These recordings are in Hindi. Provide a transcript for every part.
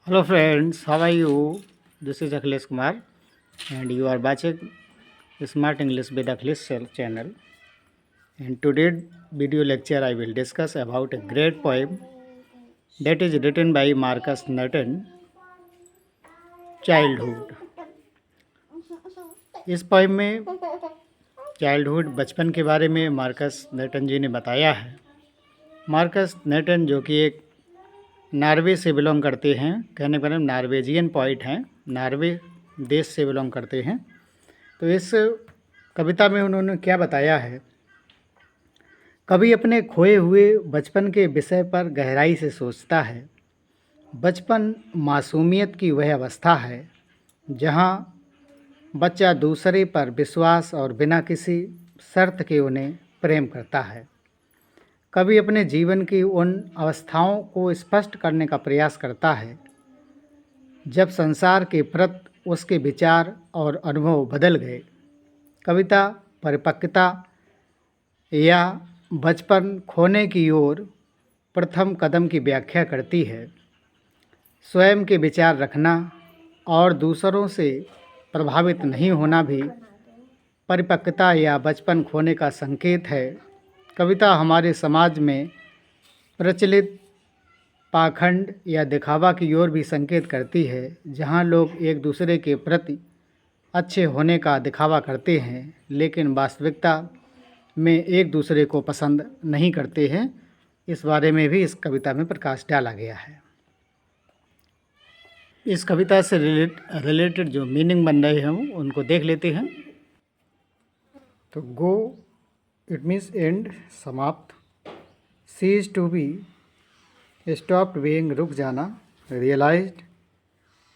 Hello friends, how are you? This is Akhilesh Kumar and you are watching Smart English with Akhilesh channel. In today's video lecture I will discuss about a great poem that is written by Marcus Newton, Childhood. इस पोएम में चाइल्डहुड बचपन के बारे में मार्कस न्यूटन जी ने बताया है। मार्कस न्यूटन जो कि एक नॉर्वे से बिलोंग करते हैं, कहने पर नॉर्वेजियन पोइट हैं, नॉर्वे देश से बिलोंग करते हैं। तो इस कविता में उन्होंने क्या बताया है, कभी अपने खोए हुए बचपन के विषय पर गहराई से सोचता है। बचपन मासूमियत की वह अवस्था है जहाँ बच्चा दूसरे पर विश्वास और बिना किसी शर्त के उन्हें प्रेम करता है। कभी अपने जीवन की उन अवस्थाओं को स्पष्ट करने का प्रयास करता है जब संसार के प्रति उसके विचार और अनुभव बदल गए। कविता परिपक्वता या बचपन खोने की ओर प्रथम कदम की व्याख्या करती है। स्वयं के विचार रखना और दूसरों से प्रभावित नहीं होना भी परिपक्वता या बचपन खोने का संकेत है। कविता हमारे समाज में प्रचलित पाखंड या दिखावा की ओर भी संकेत करती है, जहां लोग एक दूसरे के प्रति अच्छे होने का दिखावा करते हैं लेकिन वास्तविकता में एक दूसरे को पसंद नहीं करते हैं। इस बारे में भी इस कविता में प्रकाश डाला गया है। इस कविता से रिलेटेड जो मीनिंग बन रहे हैं उनको देख लेते हैं। तो गो इट मीन्स एंड, समाप्त। Cease to be, stopped being, रुक जाना। रियलाइज्ड,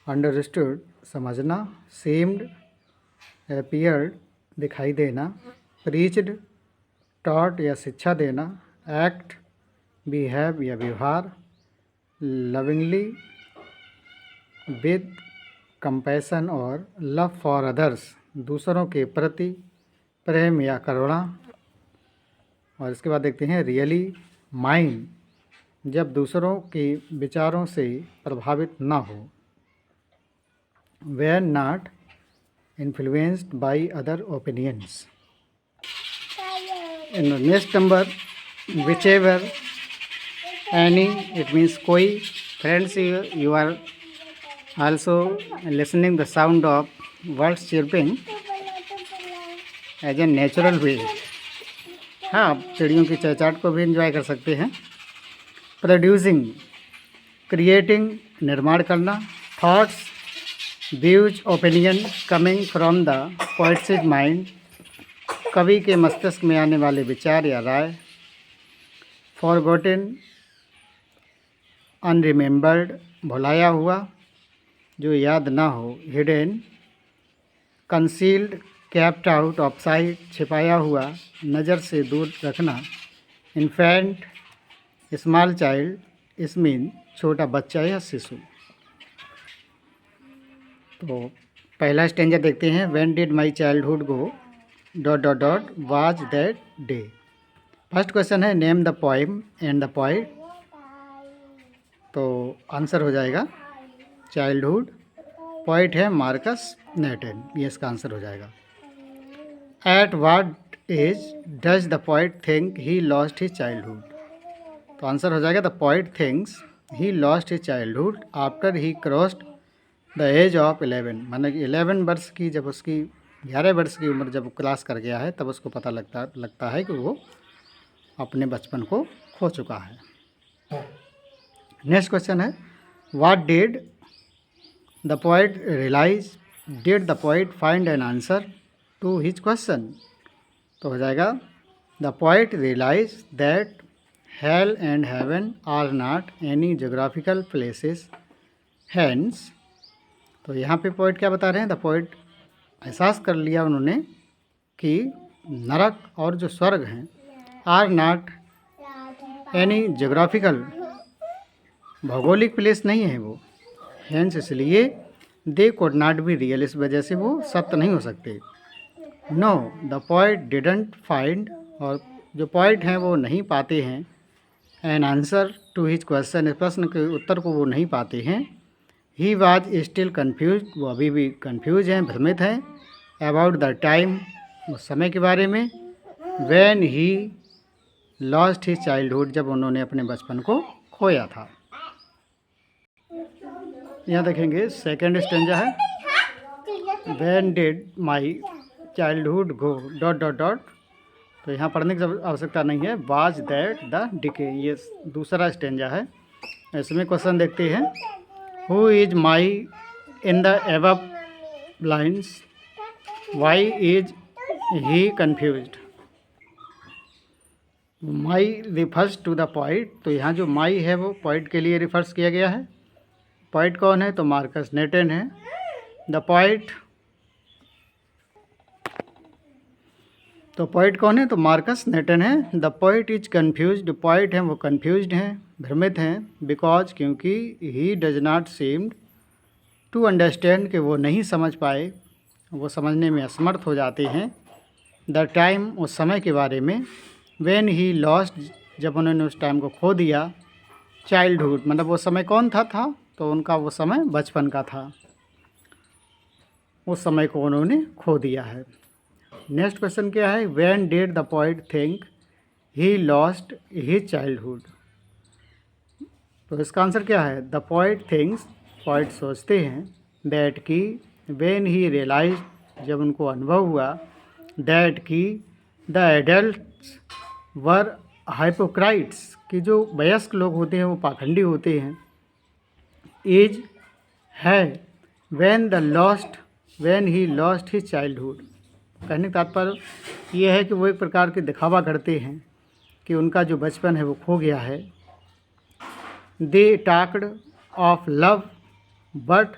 अंडरस्टूड, समझना। सेम्ड, अपीयर्ड, दिखाई देना। प्रीच्ड, टॉट या शिक्षा देना। एक्ट, बिहेव या व्यवहार। लविंगली, विद कंपैशन और लव फॉर अदर्स, दूसरों के प्रति प्रेम या करुणा। और इसके बाद देखते हैं रियली माइंड, जब दूसरों के विचारों से प्रभावित ना हो। When not influenced by other opinions. In next number whichever any, it means कोई। Friends, you are also listening the sound of birds chirping as a natural way। हाँ, आप चिड़ियों की चहचहाट को भी इंजॉय कर सकते हैं। प्रोड्यूसिंग, क्रिएटिंग, निर्माण करना। Thoughts, views, opinion coming from the poets mind, कवि के मस्तिष्क में आने वाले विचार या राय। फॉरगॉटन, अनरिमेम्बर्ड, भुलाया हुआ, जो याद ना हो। Hidden, concealed, kept out of sight, छिपाया हुआ, नज़र से दूर रखना। इन्फेंट, स्मॉल चाइल्ड, इसमीन छोटा बच्चा या शिशु। तो पहला स्टेंजा देखते हैं। When did my childhood go dot dot dot was that day. First question है name the poem and the poet. तो आंसर हो जाएगा चाइल्डहुड। पोइट है मार्कस न्यूटन, ये इसका आंसर हो जाएगा। At what age does the poet think he lost his childhood. तो आंसर हो जाएगा the poet thinks he lost his childhood after he crossed the age of 11। माने कि 11 वर्ष की, जब उसकी 11 वर्ष की उम्र जब क्रॉस कर गया है तब उसको पता लगता है कि वो अपने बचपन को खो चुका है। नेक्स्ट क्वेश्चन है what did the poet realize, did the poet find an answer to his question. तो हो जाएगा the poet realize that hell and heaven are not any geographical places hence. तो यहाँ पे पोएट क्या बता रहे हैं, द पोएट एहसास कर लिया उन्होंने कि नरक और जो स्वर्ग हैं आर नॉट एनी जोग्राफिकल, भौगोलिक प्लेस नहीं है वो। हैंस, इसलिए they could not be real, इस वजह से वो सत्य नहीं हो सकते। No the poet didn't find, और जो पोएट हैं वो नहीं पाते हैं an answer to his question, इस प्रश्न के उत्तर को वो नहीं पाते हैं ही वाज स्टिल कन्फ्यूज, वो अभी भी कन्फ्यूज हैं, भ्रमित हैं, अबाउट द टाइम, उस समय के बारे में, when he lost his childhood, जब उन्होंने अपने बचपन को खोया था। यहाँ देखेंगे सेकेंड स्टेंजा है, when did my childhood go dot dot dot. तो यहाँ पढ़ने की आवश्यकता नहीं है, वाज दैट द डिके, ये दूसरा स्टेंजा है। इसमें क्वेश्चन देखते हैं, who is my in the above lines, why is he confused. My refers to the poet, तो यहाँ जो माई है वो पोइट के लिए रिफर्स किया गया है। पोइट कौन है? तो मार्कस नेटन है। द पोइट, तो पोइट कौन है? तो मार्कस नेटन है। The poet is confused, poet हैं वो कन्फ्यूज्ड हैं, भ्रमित हैं, बिकॉज, क्योंकि, he does not seemed to understand, कि वो नहीं समझ पाए, वो समझने में असमर्थ हो जाते हैं, द टाइम, उस समय के बारे में, व्हेन ही लॉस्ट, जब उन्होंने उस टाइम को खो दिया, चाइल्डहुड, मतलब वो समय कौन था? तो उनका वो समय बचपन का था, उस समय को उन्होंने खो दिया है। नेक्स्ट क्वेश्चन क्या है, when did the poet think he lost his childhood. तो इसका आंसर क्या है? द पोइट थिंक्स, पोइट सोचते हैं, दैट की, व्हेन ही रियलाइज, जब उनको अनुभव हुआ, दैट की द एडल्ट्स वर हाइपोक्राइट्स, कि जो वयस्क लोग होते हैं वो पाखंडी होते हैं, इज है, when he lost his childhood. कहने का तात्पर्य ये है कि वो एक प्रकार के दिखावा करते हैं कि उनका जो बचपन है वो खो गया है। They talked of love but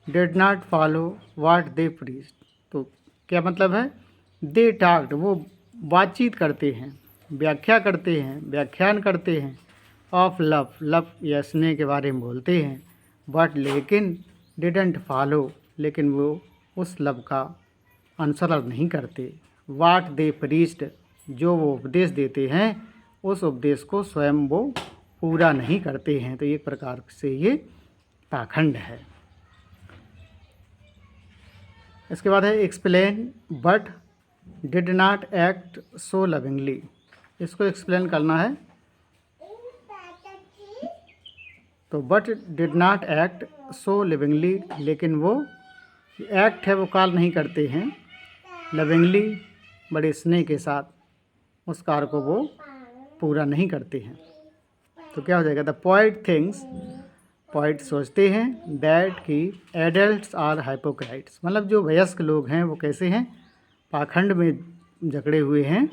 did not follow what they preached. तो क्या मतलब है? दे टॉक्ड, वो बातचीत करते हैं, व्याख्या करते हैं, व्याख्यान करते हैं, ऑफ लव, लव या स्नेह के बारे में बोलते हैं, बट लेकिन डिडंट फॉलो, लेकिन वो उस लव का अनुसरण नहीं करते, वाट दे प्रीच्ड, जो वो उपदेश देते हैं उस उपदेश को स्वयं वो पूरा नहीं करते हैं। तो एक प्रकार से ये पाखंड है। इसके बाद है explain but did not act so lovingly. इसको एक्सप्लेन करना है। तो but did not act so lovingly, लेकिन वो एक्ट है वो काल नहीं करते हैं, लविंगली, बड़े स्नेह के साथ उस कार्य को वो पूरा नहीं करते हैं। तो क्या हो जाएगा? द पोइट थिंक्स, पोइट सोचते हैं, दैट की एडल्ट्स आर हाइपोक्राइट्स, मतलब जो वयस्क लोग हैं वो कैसे हैं? पाखंड में जकड़े हुए हैं।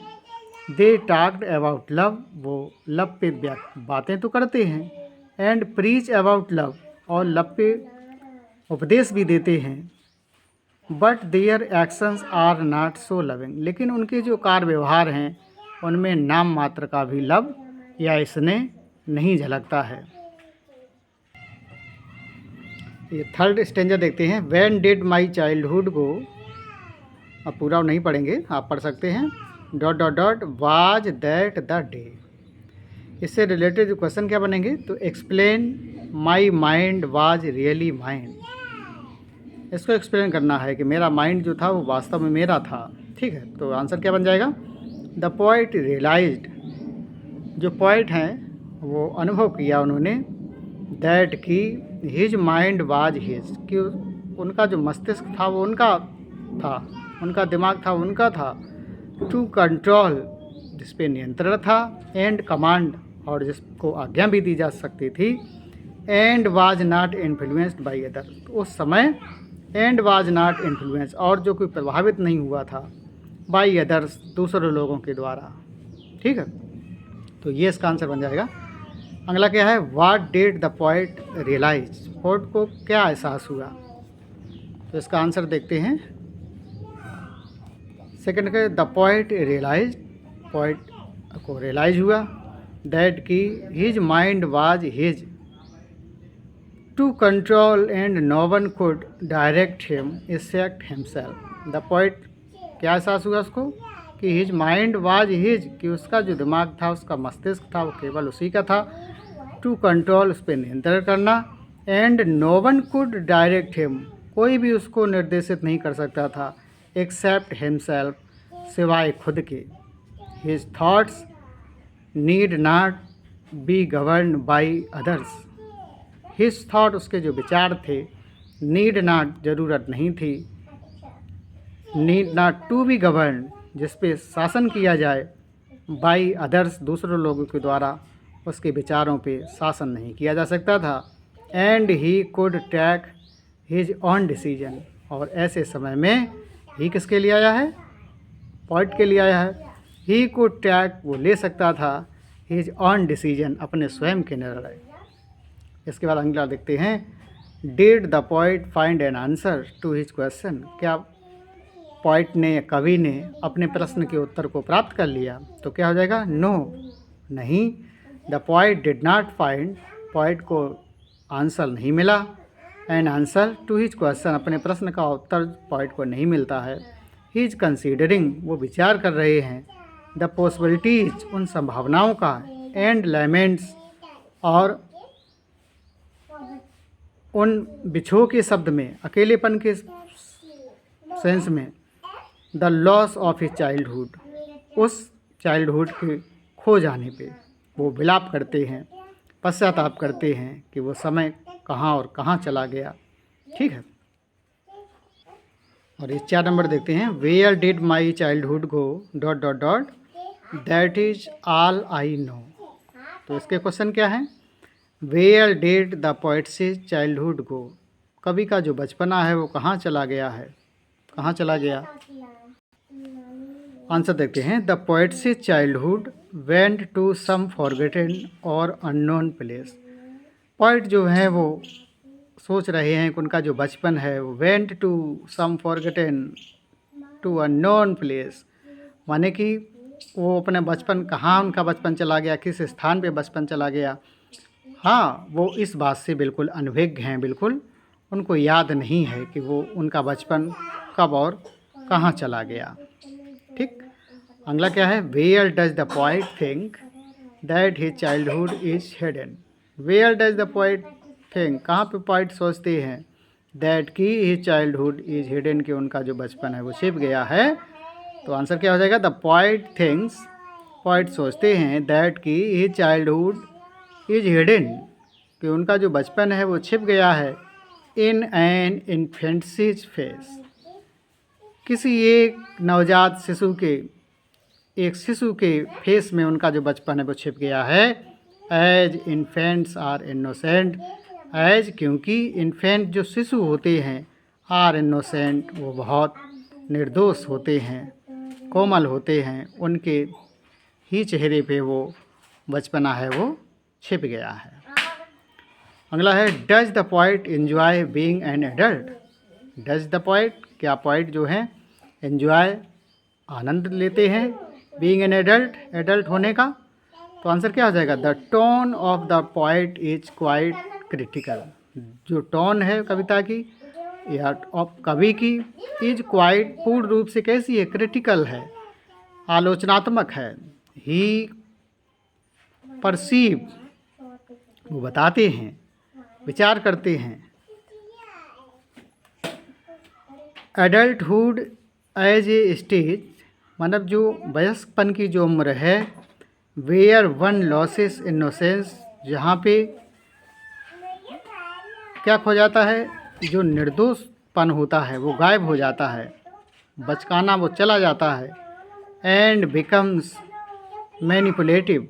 दे टॉक्ड अबाउट लव, वो लव पे बातें तो करते हैं, एंड प्रीच अबाउट लव, और लव पे उपदेश भी देते हैं, but their actions are not so loving, लेकिन उनके जो कार्य व्यवहार हैं उनमें नाम मात्र का भी लव या स्नेह नहीं झलकता है। ये थर्ड स्टेंजर देखते हैं, व्हेन डिड माई चाइल्डहुड गो। अब पूरा नहीं पढ़ेंगे, आप पढ़ सकते हैं, dot dot dot was that the day. इससे रिलेटेड क्वेश्चन क्या बनेंगे? तो explain my mind was really mind. इसको एक्सप्लेन करना है कि मेरा माइंड जो था वो वास्तव में मेरा था। ठीक है, तो आंसर क्या बन जाएगा? द पोइट रियलाइज्ड, जो पोइट हैं वो अनुभव किया उन्होंने, दैट की हिज माइंड वाज हिज, कि उनका जो मस्तिष्क था वो उनका था, उनका दिमाग था उनका था, टू कंट्रोल, जिस पे नियंत्रण था, एंड कमांड, और जिसको आज्ञा भी दी जा सकती थी, and was not influenced by other. उस समय एंड वाज नॉट इन्फ्लुएंस, और जो कोई प्रभावित नहीं हुआ था, बाई अदर्स, दूसरे लोगों के द्वारा। ठीक है, तो ये इसका आंसर बन जाएगा। अगला क्या है? What did the poet realize, poet को क्या एहसास हुआ? तो इसका आंसर देखते हैं। सेकंड का द पोइट रियलाइज, पोइट को रियलाइज हुआ, दैट की his mind was his to control and no one could direct him except himself. The poet क्या एहसास हुआ उसको? कि हिज माइंड वाज हिज, कि उसका जो दिमाग था, उसका मस्तिष्क था, वो केवल उसी का था, टू कंट्रोल, उस पर नियंत्रण करना, and no one could direct him, कोई भी उसको निर्देशित नहीं कर सकता था, एक्सेप्ट हिमसेल्फ, सिवाय खुद के। His thoughts need not be govern by others, his thought, उसके जो विचार थे, नीड नॉट, ज़रूरत नहीं थी, need not to be govern, जिस पे शासन किया जाए, बाई अदर्स, दूसरों लोगों के द्वारा उसके विचारों पे शासन नहीं किया जा सकता था। And he could take his own decision, और ऐसे समय में ही किसके लिए आया है, पॉइंट के लिए आया है। ही कुड टेक, वो ले सकता था, हिज ऑन डिसीजन, अपने स्वयं के निर्णय। इसके बाद अगला देखते हैं, did the poet find an answer to his question, क्या पोइट ने, कवि ने अपने प्रश्न के उत्तर को प्राप्त कर लिया? तो क्या हो जाएगा, नो, नहीं। The poet did not find, poet को आंसर नहीं मिला, an answer to his question, अपने प्रश्न का उत्तर पोइट को नहीं मिलता है। ही इज कंसीडरिंग, वो विचार कर रहे हैं, द पॉसिबिलिटीज, उन संभावनाओं का, एंड लैमेंट्स, और उन बिछोह के शब्द में, अकेलेपन के सेंस में, the loss of his childhood, उस चाइल्डहुड के खो जाने पे वो विलाप करते हैं, पश्चाताप करते हैं कि वो समय कहाँ और कहाँ चला गया। ठीक है, और ये 4 नंबर देखते हैं, where did my childhood go dot dot dot, that is all I know. तो इसके क्वेश्चन क्या हैं, where did the poet's childhood go, कवि का जो बचपना है वो कहाँ चला गया है, कहाँ चला गया? आंसर देखते हैं, the poet's childhood went to some forgotten और अननोन प्लेस। पोइट जो हैं वो सोच रहे हैं कि उनका जो बचपन है वो went to some forgotten to unknown place, माने कि वो अपने बचपन, कहाँ उनका बचपन चला गया, किस स्थान पे बचपन चला गया। हाँ, वो इस बात से बिल्कुल अनभिज्ञ हैं, बिल्कुल उनको याद नहीं है कि वो उनका बचपन कब और कहाँ चला गया। ठीक, अगला क्या है, where does the poet think that his childhood is hidden. Where does the poet think, कहाँ पे पोइट सोचते हैं, दैट की हिज चाइल्डहुड इज हिडन, कि उनका जो बचपन है वो छिप गया है। तो आंसर क्या हो जाएगा, द पोइट थिंक्स, पोइट सोचते हैं, दैट की हिज चाइल्डहुड इज हिडन, कि उनका जो बचपन है वो छिप गया है, इन एन इन्फेंट्स फेस, किसी एक नवजात शिशु के, एक शिशु के फेस में उनका जो बचपन है वो छिप गया है। As infants are innocent, as, क्योंकि इन्फेंट जो शिशु होते हैं, आर इनोसेंट, वो बहुत निर्दोष होते हैं, कोमल होते हैं, उनके ही चेहरे पे वो बचपना है वो छिप गया है। अगला है, does the poet enjoy being an adult. Does the poet, क्या पोइट जो है एंजॉय, आनंद लेते हैं, बीइंग एन एडल्ट, एडल्ट होने का? तो आंसर क्या हो जाएगा, the tone of the poet is quite critical, जो टोन है कविता की या ऑफ कवि की, इज क्वाइट, पूर्ण रूप से कैसी है, क्रिटिकल है, आलोचनात्मक है। ही परसीव, वो बताते हैं, विचार करते हैं, एडल्टहुड एज ए स्टेज, मतलब जो वयस्कपन की जो उम्र है, वेयर वन लॉसेस इनोसेंस, जहाँ पे क्या खो जाता है, जो निर्दोषपन होता है वो गायब हो जाता है, बचकाना वो चला जाता है, एंड बिकम्स मैनिपुलेटिव।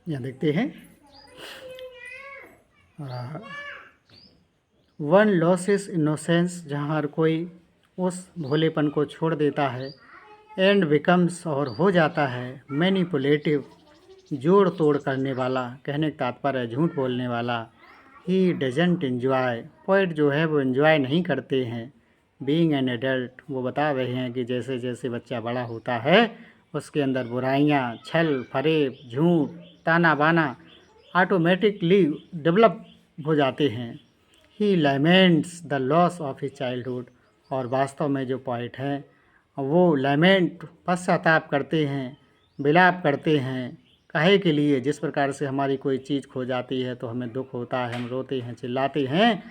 यहाँ देखते हैं, वन लॉसेस इनोसेंस, जहाँ हर कोई उस भोलेपन को छोड़ देता है, एंड बिकम्स, और हो जाता है, मैनिपुलेटिव, जोड़ तोड़ करने वाला, कहने का तात्पर्य झूठ बोलने वाला। ही डजेंट एन्जॉय, पोइट जो है वो एन्जॉय नहीं करते हैं, बीइंग एन एडल्ट, वो बता रहे हैं कि जैसे जैसे बच्चा बड़ा होता है उसके अंदर बुराइयाँ, छल फरेब, झूठ, ताना बाना ऑटोमेटिकली डेवलप हो जाते हैं। He laments the loss of his childhood, और वास्तव में जो पोइट हैं वो लैमेंट, पश्चाताप करते हैं, विलाप करते हैं, काहे के लिए, जिस प्रकार से हमारी कोई चीज़ खो जाती है तो हमें दुख होता है, हम रोते हैं, चिल्लाते हैं,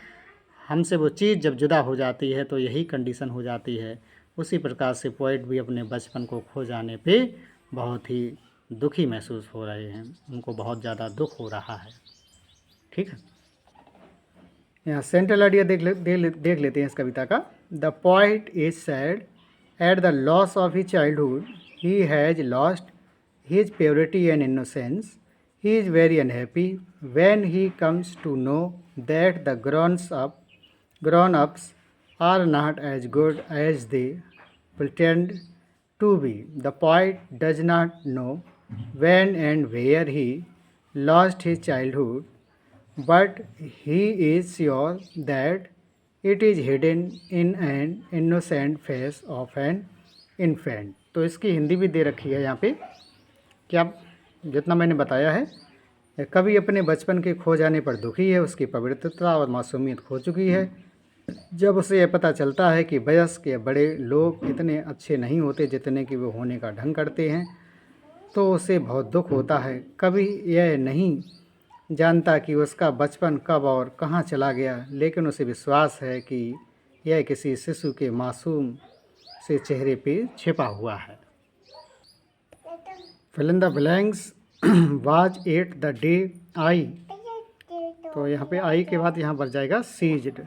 हमसे वो चीज़ जब जुदा हो जाती है तो यही कंडीशन हो जाती है। उसी प्रकार से पोएट भी अपने बचपन को खो जाने पे बहुत ही दुखी महसूस हो रहे हैं, उनको बहुत ज़्यादा दुख हो रहा है। ठीक है, यहाँ सेंट्रल आइडिया देख लेते हैं इस कविता का। The poet is sad at the loss of his childhood, he has lost his purity and innocence. He is very unhappy when he comes to know that the grown-ups are not as good as they pretend to be. The poet does not know when and where he lost his childhood, but he is sure that it is hidden in an innocent face of an infant. तो इसकी हिंदी भी दे रखी है यहाँ पे। क्या जितना मैंने बताया है, कवि अपने बचपन के खो जाने पर दुखी है, उसकी पवित्रता और मासूमियत खो चुकी है। जब उसे यह पता चलता है कि वयस्क या बड़े लोग इतने अच्छे नहीं होते जितने कि वो होने का ढंग करते हैं, तो उसे बहुत दुख होता है। कवि यह नहीं जानता कि उसका बचपन कब और कहाँ चला गया, लेकिन उसे विश्वास है कि यह किसी शिशु के मासूम से चेहरे पे छिपा हुआ है। fill in the blanks was it the day I, तो यहाँ पे आई के बाद यहाँ पर जाएगा seized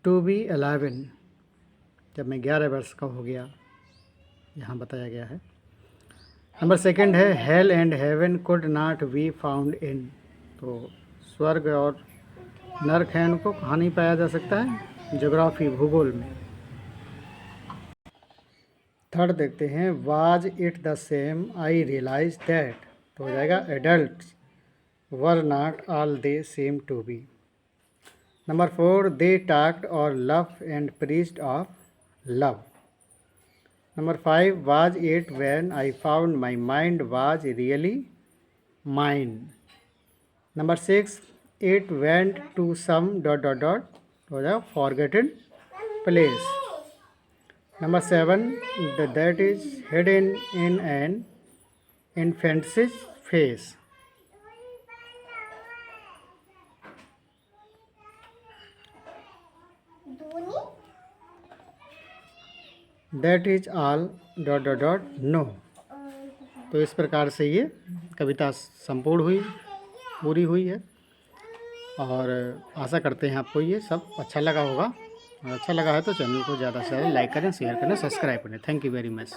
to be 11, जब मैं 11 वर्ष का हो गया, यहाँ बताया गया है। नंबर सेकंड है hell and heaven could not be found in, तो स्वर्ग और नरक है उनको कहाँ नहीं पाया जा सकता है, ज्योग्राफी भूगोल में। थर्ड देखते हैं was it the same I realize that, तो हो जाएगा adults were not all they seemed to be. Number 4 they talked और love and preached of love. Number 5 was it when I found my mind was really mine. Number 6 it went to some dot dot dot, हो जाएगा forgotten place. Number 7 that is hidden in an infant's face. That is all dot dot dot no। तो इस प्रकार से ये कविता संपूर्ण हुई, पूरी हुई है, और आशा करते हैं आपको ये सब अच्छा लगा होगा। अच्छा लगा है तो चैनल को ज़्यादा से ज़्यादा लाइक करें, शेयर करें, सब्सक्राइब करें। Thank you very much.